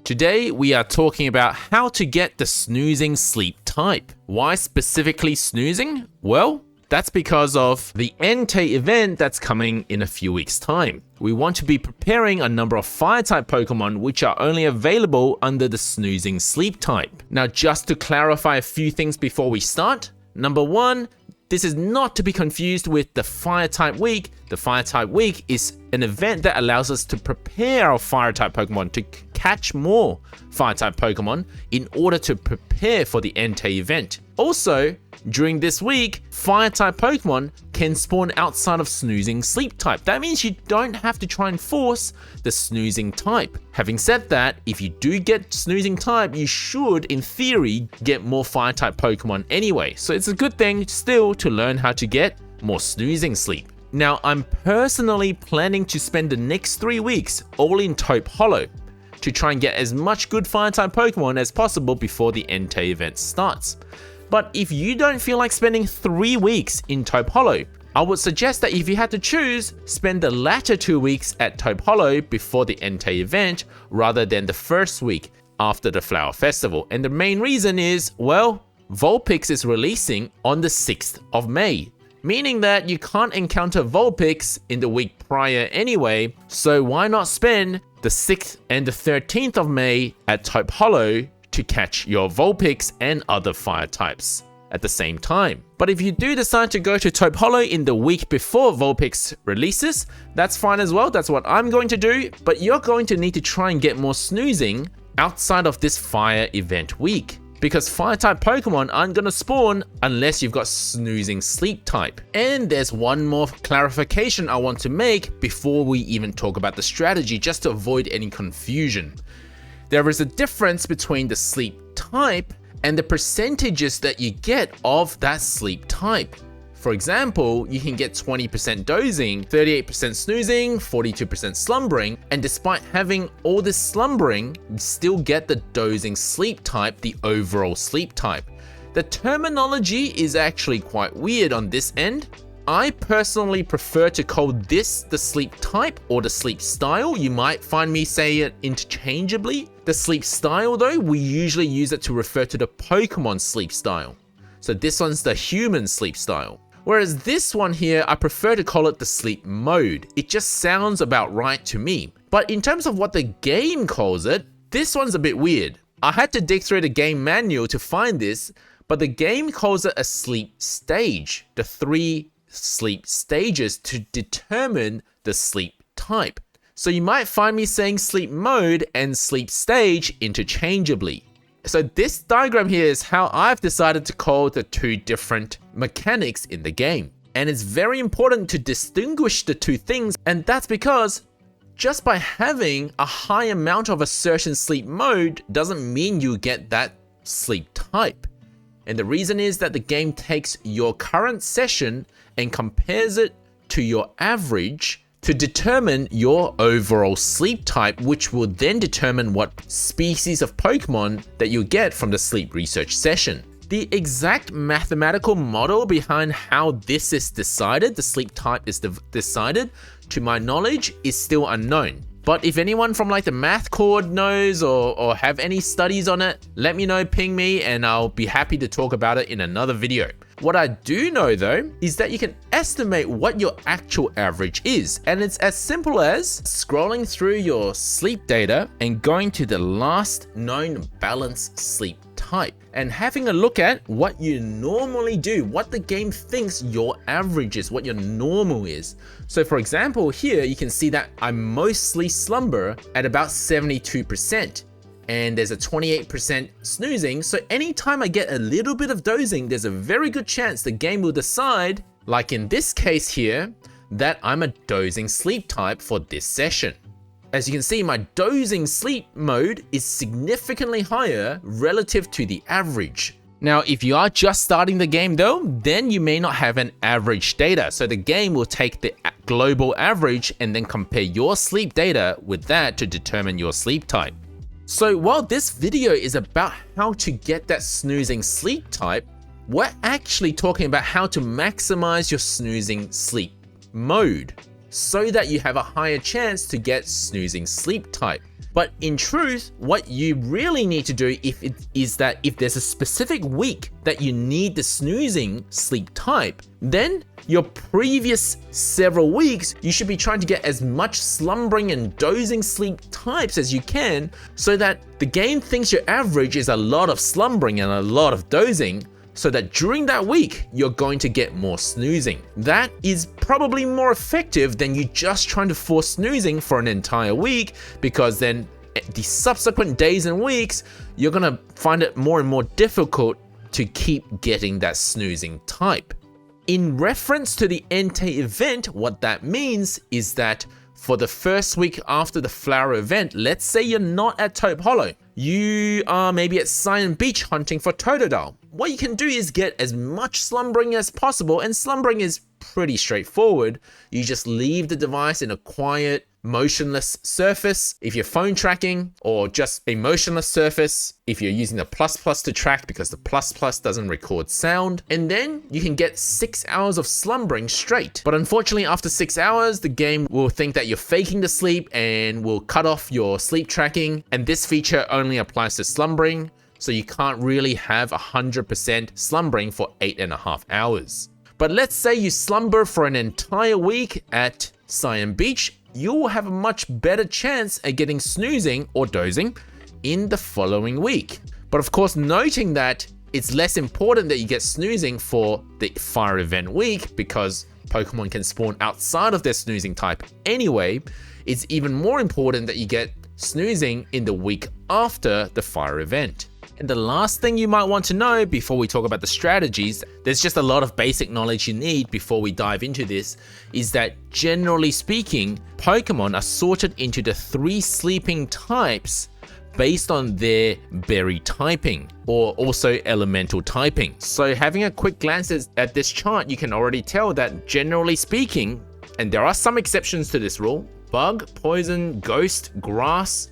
Today, we are talking about how to get the snoozing sleep type. Why specifically snoozing? Well, that's because of the Entei event that's coming in a few weeks' time. We want to be preparing a number of fire-type Pokemon which are only available under the snoozing sleep type. Now, just to clarify a few things before we start. Number one, this is not to be confused with the Fire-type Week. The Fire-type Week is an event that allows us to prepare our Fire-type Pokemon to catch more Fire-type Pokemon in order to prepare for the Entei event. Also, during this week, Fire-type Pokemon can spawn outside of snoozing sleep type. That means you don't have to try and force the snoozing type. Having said that, if you do get snoozing type, you should, in theory, get more Fire-type Pokemon anyway. So it's a good thing still to learn how to get more snoozing sleep. Now, I'm personally planning to spend the next 3 weeks all in Taupe Hollow to try and get as much good Fire-type Pokemon as possible before the Entei event starts. But if you don't feel like spending 3 weeks in Taupe Hollow, I would suggest that if you had to choose, spend the latter 2 weeks at Taupe Hollow before the Entei event rather than the first week after the Flower Festival. And the main reason is, well, Vulpix is releasing on the 6th of May. Meaning that you can't encounter Vulpix in the week prior anyway, so why not spend the 6th and the 13th of May at Taupe Hollow to catch your Vulpix and other fire types at the same time. But if you do decide to go to Taupe Hollow in the week before Vulpix releases, that's fine as well. That's what I'm going to do, but you're going to need to try and get more snoozing outside of this fire event week, because fire-type Pokemon aren't going to spawn unless you've got snoozing sleep type. And there's one more clarification I want to make before we even talk about the strategy, just to avoid any confusion. There is a difference between the sleep type and the percentages that you get of that sleep type. For example, you can get 20% dozing, 38% snoozing, 42% slumbering, and despite having all this slumbering, you still get the dozing sleep type, the overall sleep type. The terminology is actually quite weird on this end. I personally prefer to call this the sleep type or the sleep style. You might find me say it interchangeably. The sleep style though, we usually use it to refer to the Pokemon sleep style. So this one's the human sleep style. Whereas this one here, I prefer to call it the sleep mode. It just sounds about right to me. But in terms of what the game calls it, this one's a bit weird. I had to dig through the game manual to find this, but the game calls it a sleep stage. The 3 sleep stages to determine the sleep type. So you might find me saying sleep mode and sleep stage interchangeably. So this diagram here is how I've decided to call the 2 different mechanics in the game. And it's very important to distinguish the 2 things, and that's because just by having a high amount of a certain sleep mode doesn't mean you get that sleep type. And the reason is that the game takes your current session and compares it to your average to determine your overall sleep type, which will then determine what species of Pokemon that you get from the sleep research session. The exact mathematical model behind how this is decided, the sleep type is decided, to my knowledge, is still unknown. But if anyone from like the math cord knows or have any studies on it, let me know, ping me, and I'll be happy to talk about it in another video. What I do know though, is that you can estimate what your actual average is. And it's as simple as scrolling through your sleep data and going to the last known balanced sleep type and having a look at what you normally do, what the game thinks your average is, what your normal is. So for example, here you can see that I mostly slumber at about 72%. And there's a 28% snoozing, so anytime I get a little bit of dozing, there's a very good chance the game will decide, like in this case here, that I'm a dozing sleep type for this session. As you can see, my dozing sleep mode is significantly higher relative to the average. Now, if you are just starting the game though, then you may not have an average data, so the game will take the global average and then compare your sleep data with that to determine your sleep type. So while this video is about how to get that snoozing sleep type, we're actually talking about how to maximize your snoozing sleep mode so that you have a higher chance to get snoozing sleep type. But in truth, what you really need to do is that if there's a specific week that you need the snoozing sleep type, then your previous several weeks, you should be trying to get as much slumbering and dozing sleep types as you can, so that the game thinks your average is a lot of slumbering and a lot of dozing, so that during that week, you're going to get more snoozing. That is probably more effective than you just trying to force snoozing for an entire week, because then the subsequent days and weeks, you're gonna find it more and more difficult to keep getting that snoozing type. In reference to the Entei event, what that means is that for the first week after the flower event, let's say you're not at Taupe Hollow, you are maybe at Cyan Beach hunting for Totodile. What you can do is get as much slumbering as possible, and slumbering is pretty straightforward. You just leave the device in a quiet, motionless surface if you're phone tracking, or just a motionless surface if you're using the ++ to track, because the ++ doesn't record sound, and then you can get 6 hours of slumbering straight. But unfortunately, after 6 hours, the game will think that you're faking the sleep and will cut off your sleep tracking, and this feature only applies to slumbering, so you can't really have 100% slumbering for 8.5 hours. But let's say you slumber for an entire week at Cyan Beach, you will have a much better chance at getting snoozing or dozing in the following week. But of course, noting that it's less important that you get snoozing for the fire event week, because Pokemon can spawn outside of their snoozing type anyway, it's even more important that you get snoozing in the week after the fire event. And the last thing you might want to know before we talk about the strategies, there's just a lot of basic knowledge you need before we dive into this, is that generally speaking, Pokemon are sorted into the 3 sleeping types based on their berry typing, or also elemental typing. So having a quick glance at this chart, you can already tell that generally speaking, and there are some exceptions to this rule, bug, poison, ghost, grass,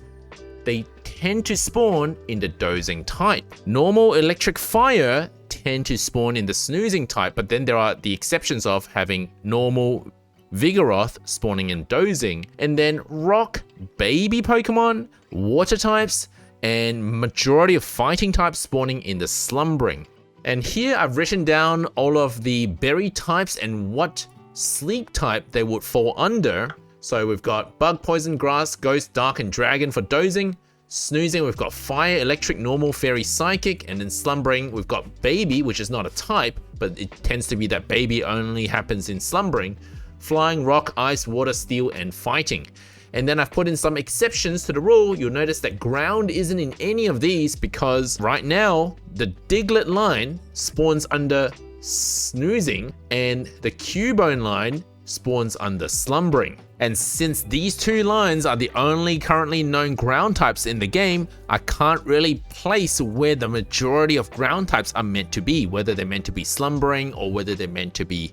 they tend to spawn in the dozing type. Normal, electric, fire tend to spawn in the snoozing type, but then there are the exceptions of having normal, Vigoroth spawning in dozing, and then rock, baby Pokemon, water types, and majority of fighting types spawning in the slumbering. And here I've written down all of the berry types and what sleep type they would fall under. So we've got bug, poison, grass, ghost, dark, and dragon for dozing. Snoozing, we've got fire, electric, normal, fairy, psychic, and then slumbering, we've got baby, which is not a type, but it tends to be that baby only happens in slumbering. Flying, rock, ice, water, steel, and fighting. And then I've put in some exceptions to the rule. You'll notice that ground isn't in any of these, because right now the Diglett line spawns under snoozing and the Cubone line spawns under slumbering. And since these 2 lines are the only currently known ground types in the game, I can't really place where the majority of ground types are meant to be, whether they're meant to be slumbering or whether they're meant to be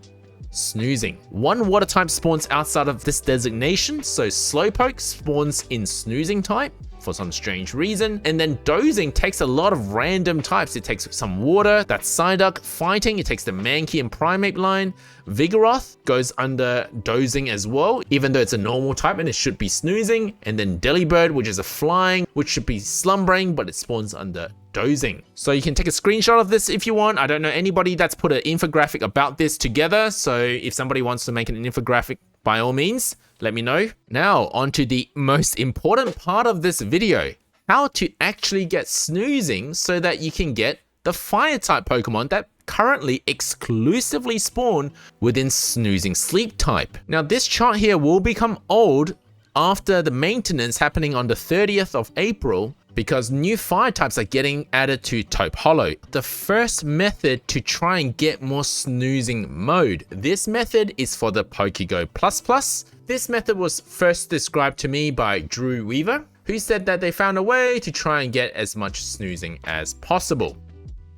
snoozing. 1 water type spawns outside of this designation, so Slowpoke spawns in snoozing type for some strange reason, and then dozing takes a lot of random types. It takes some water, that's Psyduck. Fighting, it takes the Mankey and Primate line. Vigoroth goes under dozing as well, even though it's a normal type and it should be snoozing. And then Delibird, which is a flying, which should be slumbering, but it spawns under dozing. So you can take a screenshot of this if you want. I don't know anybody that's put an infographic about this together, so if somebody wants to make an infographic, by all means, let me know. Now, on to the most important part of this video, how to actually get snoozing so that you can get the fire type Pokemon that currently exclusively spawn within snoozing sleep type. Now, this chart here will become old after the maintenance happening on the 30th of April, because new fire types are getting added to Taupe Hollow. The first method to try and get more snoozing mode. This method is for the Pokego++. This method was first described to me by Drew Weaver, who said that they found a way to try and get as much snoozing as possible.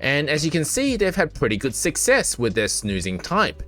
And as you can see, they've had pretty good success with their snoozing type.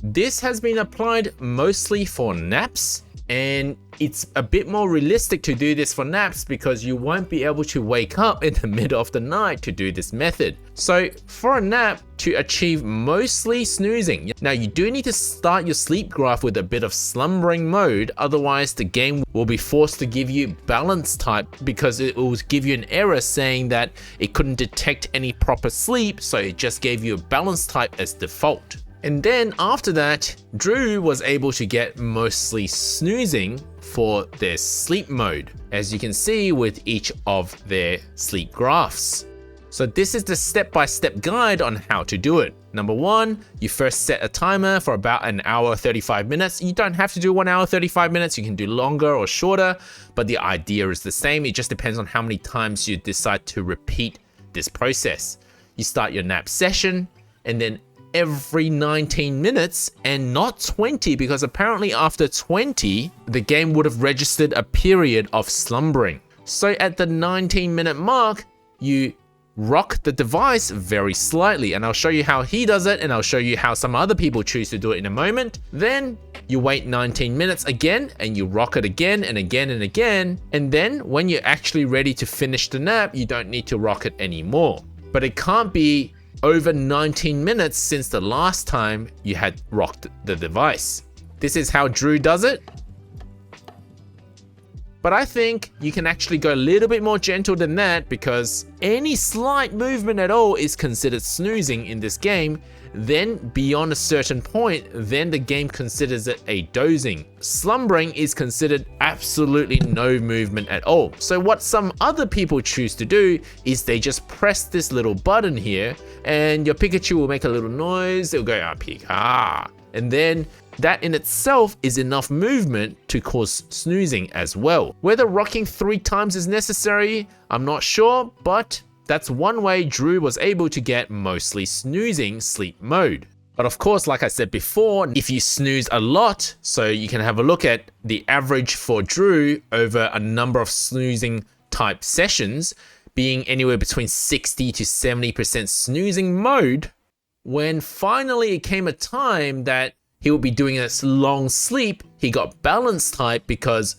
This has been applied mostly for naps And it's a bit more realistic to do this for naps because you won't be able to wake up in the middle of the night to do this method. So for a nap, to achieve mostly snoozing, now you do need to start your sleep graph with a bit of slumbering mode, otherwise the game will be forced to give you balance type because it will give you an error saying that it couldn't detect any proper sleep, so it just gave you a balance type as default. And then after that, Drew was able to get mostly snoozing for their sleep mode, as you can see with each of their sleep graphs. So this is the step-by-step guide on how to do it. Number 1, you first set a timer for about an hour 35 minutes. You don't have to do 1 hour 35 minutes, you can do longer or shorter, but the idea is the same. It just depends on how many times you decide to repeat this process. You start your nap session, and then every 19 minutes and not 20, because apparently after 20 the game would have registered a period of slumbering. So at the 19-minute mark, you rock the device very slightly, and I'll show you how he does it, and I'll show you how some other people choose to do it in a moment. Then you wait 19 minutes again and you rock it again and again and again, and then when you're actually ready to finish the nap, you don't need to rock it anymore. But it can't be over 19 minutes since the last time you had rocked the device. This is how Drew does it. But I think you can actually go a little bit more gentle than that, because any slight movement at all is considered snoozing in this game. Then beyond a certain point, then the game considers it a dozing. Slumbering is considered absolutely no movement at all. So what some other people choose to do is they just press this little button here, and your Pikachu will make a little noise. It'll go, ah, Pika. And then that in itself is enough movement to cause snoozing as well. Whether rocking 3 times is necessary, I'm not sure, but that's one way Drew was able to get mostly snoozing sleep mode. But of course, like I said before, if you snooze a lot, so you can have a look at the average for Drew over a number of snoozing type sessions, being anywhere between 60 to 70% snoozing mode, when finally it came a time that he would be doing a long sleep, he got balance type because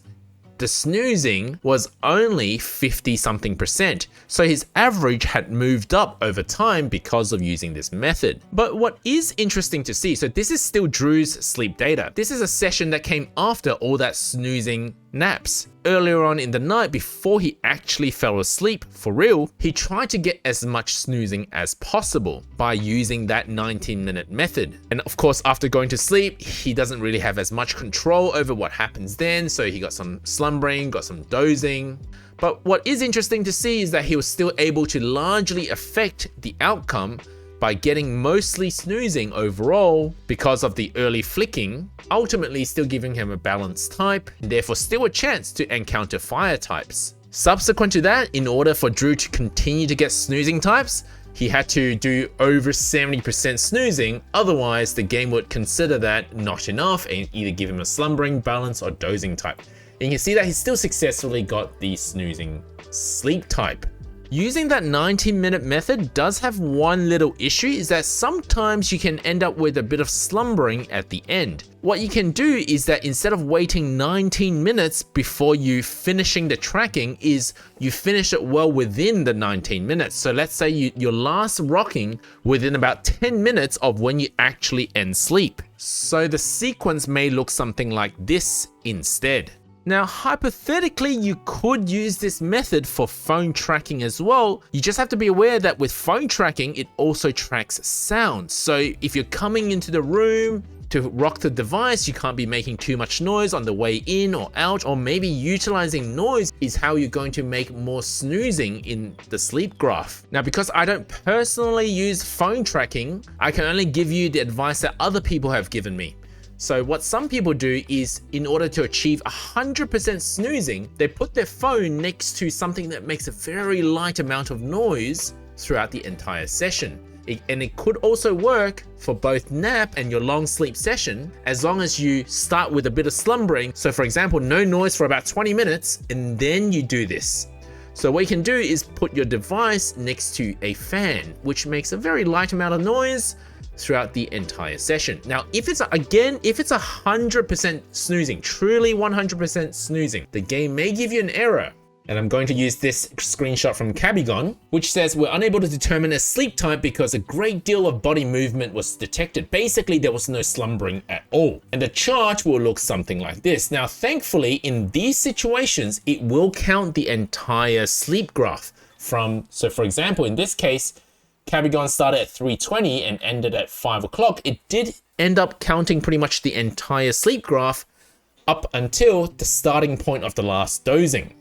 the snoozing was only 50 something percent. So his average had moved up over time because of using this method. But what is interesting to see, so this is still Drew's sleep data. This is a session that came after all that snoozing naps. Earlier on in the night, before he actually fell asleep for real, he tried to get as much snoozing as possible by using that 19-minute method. And of course, after going to sleep, he doesn't really have as much control over what happens then, so he got some slumbering, got some dozing. But what is interesting to see is that he was still able to largely affect the outcome by getting mostly snoozing overall because of the early flicking, ultimately still giving him a balanced type, and therefore still a chance to encounter fire types. Subsequent to that, in order for Drew to continue to get snoozing types, he had to do over 70% snoozing, otherwise the game would consider that not enough and either give him a slumbering, balance, or dozing type. And you can see that he still successfully got the snoozing sleep type. Using that 19-minute method does have one little issue, is that sometimes you can end up with a bit of slumbering at the end. What you can do is that instead of waiting 19 minutes before you finishing the tracking, is you finish it well within the 19 minutes. So let's say your last rocking within about 10 minutes of when you actually end sleep. So the sequence may look something like this instead. Now, hypothetically, you could use this method for phone tracking as well. You just have to be aware that with phone tracking, it also tracks sound. So if you're coming into the room to rock the device, you can't be making too much noise on the way in or out, or maybe utilizing noise is how you're going to make more snoozing in the sleep graph. Now, because I don't personally use phone tracking, I can only give you the advice that other people have given me. So what some people do is, in order to achieve 100% snoozing, they put their phone next to something that makes a very light amount of noise throughout the entire session. And it could also work for both nap and your long sleep session, as long as you start with a bit of slumbering. So for example, no noise for about 20 minutes, and then you do this. So what you can do is put your device next to a fan, which makes a very light amount of noise throughout the entire session. Now, if it's 100% snoozing, truly 100% snoozing, the game may give you an error. And I'm going to use this screenshot from Cabigon, which says we're unable to determine a sleep type because a great deal of body movement was detected. Basically, there was no slumbering at all. And the chart will look something like this. Now, thankfully, in these situations, it will count the entire sleep graph so for example, in this case, Cabigon started at 3:20 and ended at 5 o'clock. It did end up counting pretty much the entire sleep graph up until the starting point of the last dozing.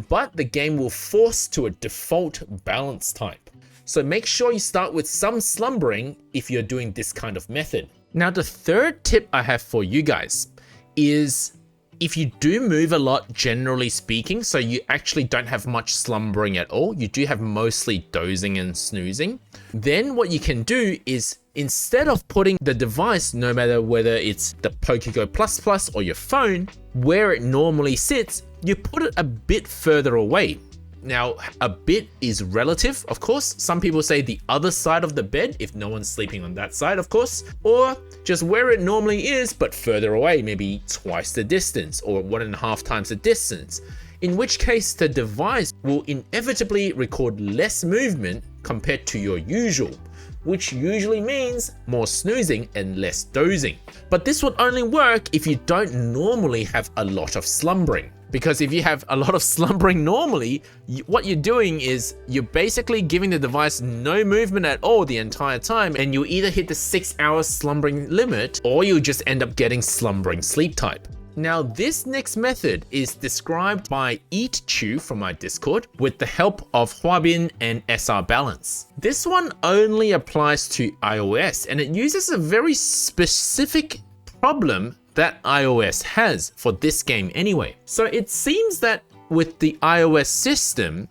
But the game will force to a default balance type. So make sure you start with some slumbering if you're doing this kind of method. Now, the third tip I have for you guys is if you do move a lot, generally speaking, so you actually don't have much slumbering at all, you do have mostly dozing and snoozing, then what you can do is instead of putting the device, no matter whether it's the Pokego Plus Plus or your phone, where it normally sits, you put it a bit further away. Now, a bit is relative, of course. Some people say the other side of the bed, if no one's sleeping on that side, of course, or just where it normally is, but further away, maybe twice the distance or 1.5 times the distance. In which case, the device will inevitably record less movement compared to your usual, which usually means more snoozing and less dozing. But this would only work if you don't normally have a lot of slumbering. Because if you have a lot of slumbering normally, what you're doing is you're basically giving the device no movement at all the entire time, and you either hit the 6 hour slumbering limit or you just end up getting slumbering sleep type. Now, this next method is described by EatChew from my Discord with the help of Huabin and SR Balance. This one only applies to iOS, and it uses a very specific problem that iOS has for this game anyway. So it seems that with the iOS system,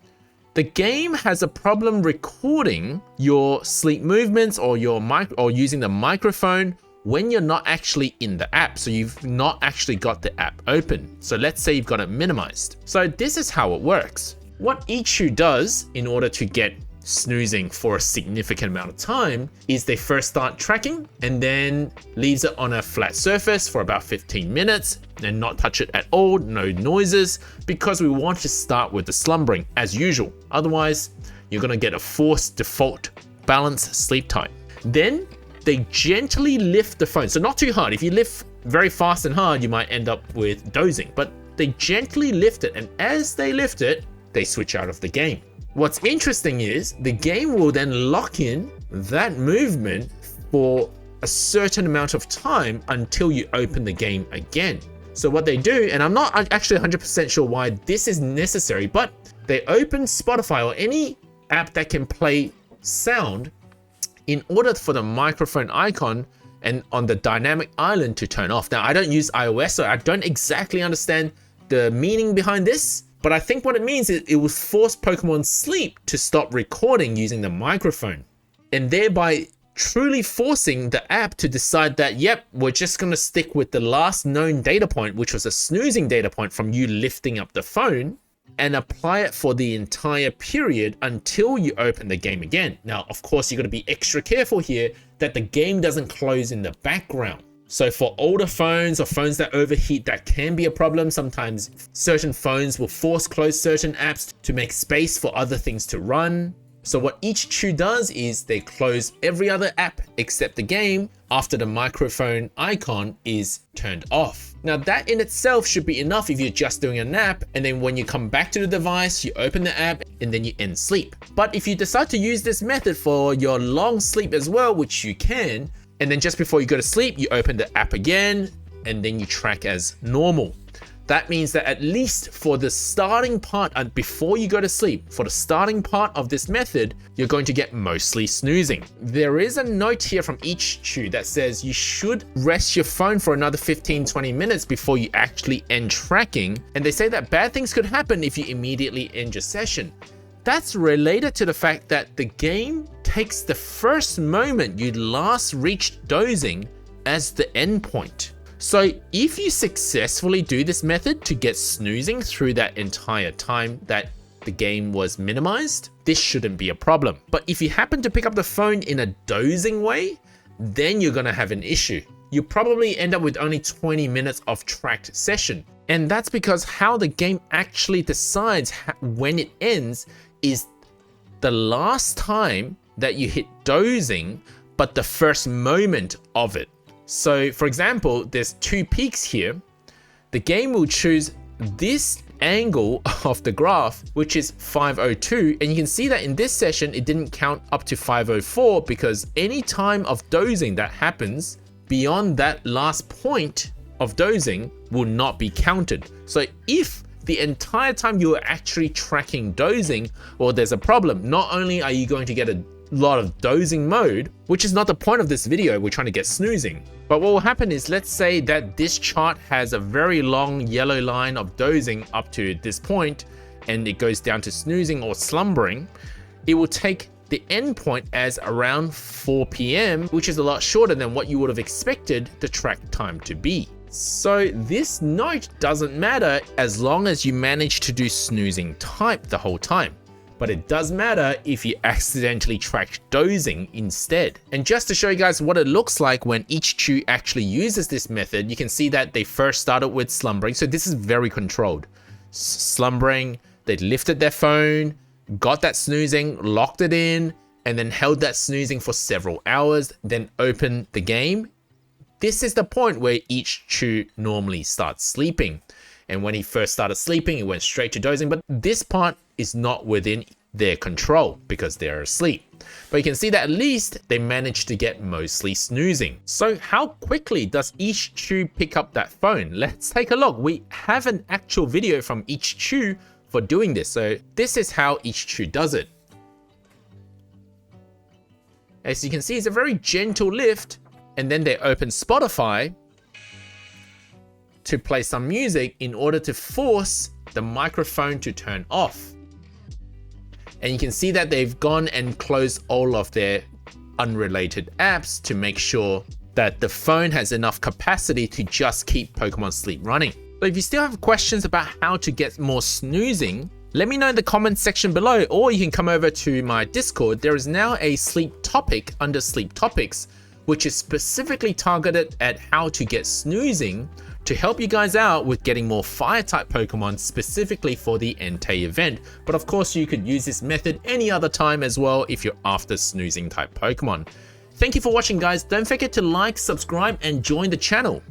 the game has a problem recording your sleep movements or using the microphone when you're not actually in the app. So you've not actually got the app open. So let's say you've got it minimized. So this is how it works. What EatChew does in order to get snoozing for a significant amount of time is they first start tracking and then leaves it on a flat surface for about 15 minutes and not touch it at all, no noises, because we want to start with the slumbering as usual. Otherwise, you're gonna get a forced default balance sleep time. Then they gently lift the phone. So not too hard. If you lift very fast and hard, you might end up with dozing, but they gently lift it. And as they lift it, they switch out of the game. What's interesting is the game will then lock in that movement for a certain amount of time until you open the game again. So what they do, and I'm not actually 100% sure why this is necessary, but they open Spotify or any app that can play sound in order for the microphone icon and on the dynamic island to turn off. Now, I don't use iOS, so I don't exactly understand the meaning behind this. But I think what it means is it will force Pokemon Sleep to stop recording using the microphone, and thereby truly forcing the app to decide that, yep, we're just going to stick with the last known data point, which was a snoozing data point from you lifting up the phone, and apply it for the entire period until you open the game again. Now, of course, you got to be extra careful here that the game doesn't close in the background. So for older phones or phones that overheat, that can be a problem. Sometimes certain phones will force close certain apps to make space for other things to run. So what EatChew does is they close every other app except the game after the microphone icon is turned off. Now that in itself should be enough if you're just doing an app, and then when you come back to the device, you open the app and then you end sleep. But if you decide to use this method for your long sleep as well, which you can, and then just before you go to sleep, you open the app again, and then you track as normal. That means that at least for the starting part, and before you go to sleep, for the starting part of this method, you're going to get mostly snoozing. There is a note here from EatChew that says you should rest your phone for another 15-20 minutes before you actually end tracking. And they say that bad things could happen if you immediately end your session. That's related to the fact that the game takes the first moment you last reached dozing as the endpoint. So if you successfully do this method to get snoozing through that entire time that the game was minimized, this shouldn't be a problem. But if you happen to pick up the phone in a dozing way, then you're gonna have an issue. You probably end up with only 20 minutes of tracked session. And that's because how the game actually decides when it ends is the last time that you hit dozing, but the first moment of it. So for example, there's 2 peaks here. The game will choose this angle of the graph, which is 5:02, and you can see that in this session it didn't count up to 5:04 because any time of dozing that happens beyond that last point of dozing will not be counted. So if the entire time you are actually tracking dozing, well, there's a problem. Not only are you going to get a lot of dozing mode, which is not the point of this video, we're trying to get snoozing. But what will happen is, let's say that this chart has a very long yellow line of dozing up to this point, and it goes down to snoozing or slumbering. It will take the endpoint as around 4 PM, which is a lot shorter than what you would have expected the track time to be. So this note doesn't matter as long as you manage to do snoozing type the whole time. But it does matter if you accidentally track dozing instead. And just to show you guys what it looks like when each chew actually uses this method, you can see that they first started with slumbering. So this is very controlled. Slumbering, they lifted their phone, got that snoozing, locked it in, and then held that snoozing for several hours, then opened the game. This is the point where each chew normally starts sleeping. And when he first started sleeping, he went straight to dozing, but this part is not within their control because they're asleep. But you can see that at least they managed to get mostly snoozing. So how quickly does each chew pick up that phone? Let's take a look. We have an actual video from each chew for doing this. So this is how each chew does it. As you can see, it's a very gentle lift, and then they open Spotify to play some music in order to force the microphone to turn off. And you can see that they've gone and closed all of their unrelated apps to make sure that the phone has enough capacity to just keep Pokemon Sleep running. So if you still have questions about how to get more snoozing, let me know in the comments section below, or you can come over to my Discord. There is now a sleep topic under sleep topics, which is specifically targeted at how to get snoozing to help you guys out with getting more fire type Pokemon specifically for the Entei event. But of course you could use this method any other time as well if you're after snoozing type Pokemon. Thank you for watching guys. Don't forget to like, subscribe and join the channel.